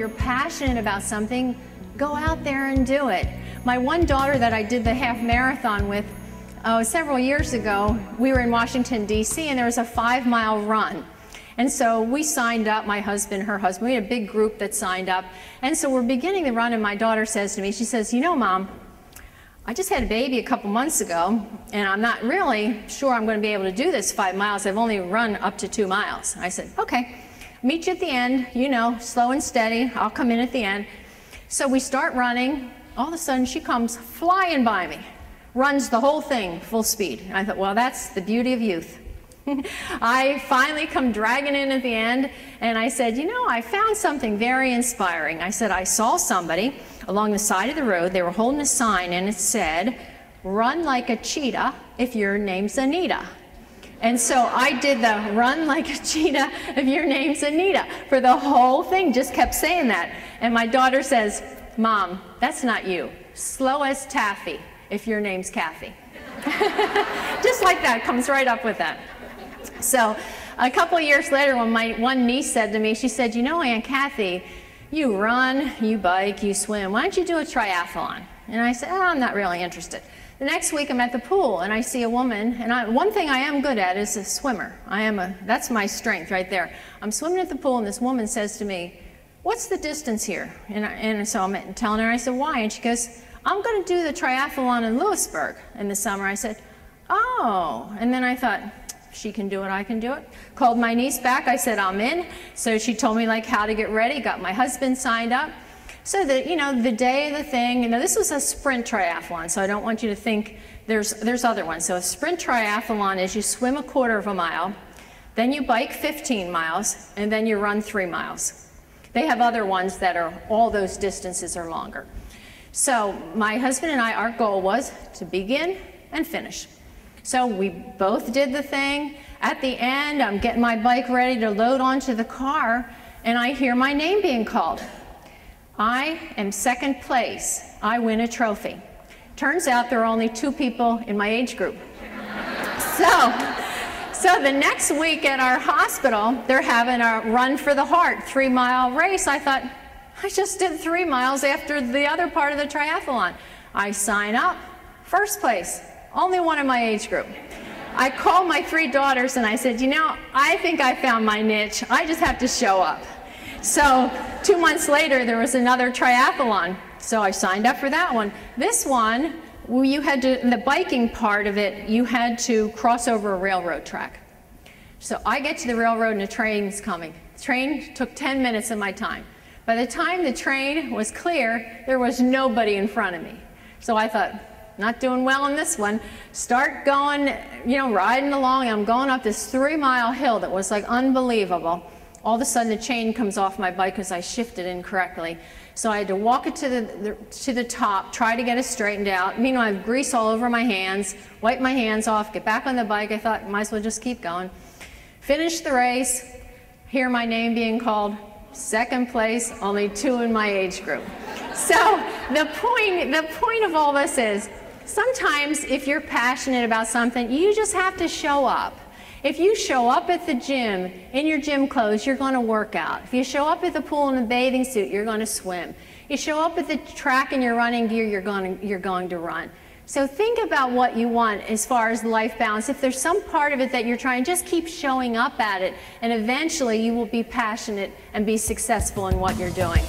you're passionate about something, go out there and do it. My one daughter that I did the half marathon with several years ago, we were in Washington, D.C., and there was a 5-mile run. And so we signed up, my husband, her husband, we had a big group that signed up. And so we're beginning the run, and my daughter says to me, she says, you know, Mom, I just had a baby a couple months ago, and I'm not really sure I'm going to be able to do this 5 miles. I've only run up to 2 miles. I said, okay, meet you at the end, you know, slow and steady. I'll come in at the end. So we start running. All of a sudden, she comes flying by me, runs the whole thing full speed. And I thought, well, that's the beauty of youth. I finally come dragging in at the end, and I said, you know, I found something very inspiring. I said, I saw somebody along the side of the road. They were holding a sign, and it said, run like a cheetah if your name's Anita. And so I did the run like a cheetah if your name's Anita for the whole thing, just kept saying that. And my daughter says, Mom, that's not you. Slow as taffy if your name's Kathy. Just like that, comes right up with that. So a couple of years later, when my one niece said to me, she said, you know, Aunt Kathy, you run, you bike, you swim. Why don't you do a triathlon? And I said, oh, I'm not really interested. The next week, I'm at the pool, and I see a woman, and one thing I am good at is a swimmer. That's my strength right there. I'm swimming at the pool, and this woman says to me, what's the distance here? And so I'm telling her, I said, why? And she goes, I'm going to do the triathlon in Lewisburg in the summer. I said, oh. And then I thought, she can do it, I can do it. Called my niece back, I said, I'm in. So she told me like how to get ready, got my husband signed up. So that, you know, the day of the thing, you know, this was a sprint triathlon, so I don't want you to think there's other ones. So a sprint triathlon is you swim a 1/4 mile, then you bike 15 miles, and then you run 3 miles. They have other ones that are, all those distances are longer. So my husband and I, our goal was to begin and finish. So we both did the thing. At the end, I'm getting my bike ready to load onto the car, and I hear my name being called. I am second place. I win a trophy. Turns out there are only 2 people in my age group. So the next week at our hospital, they're having a run for the heart, 3-mile race. I thought, I just did 3 miles after the other part of the triathlon. I sign up, first place. Only one in my age group. I called my 3 daughters and I said, you know, I think I found my niche. I just have to show up. So 2 months later, there was another triathlon. So I signed up for that one. This one, you had to, in the biking part of it, you had to cross over a railroad track. So I get to the railroad and a train's coming. The train took 10 minutes of my time. By the time the train was clear, there was nobody in front of me. So I thought, not doing well on this one. Start going, you know, riding along. I'm going up this 3-mile hill that was like unbelievable. All of a sudden the chain comes off my bike because I shifted incorrectly. So I had to walk it to the top, try to get it straightened out. Meanwhile, I have grease all over my hands, wipe my hands off, get back on the bike. I thought, might as well just keep going. Finish the race, hear my name being called, second place, only 2 in my age group. So the point of all this is, sometimes if you're passionate about something, you just have to show up. If you show up at the gym in your gym clothes, you're going to work out. If you show up at the pool in a bathing suit, you're going to swim. You show up at the track in your running gear, you're going to run. So think about what you want as far as life balance. If there's some part of it that you're trying, just keep showing up at it, and eventually you will be passionate and be successful in what you're doing.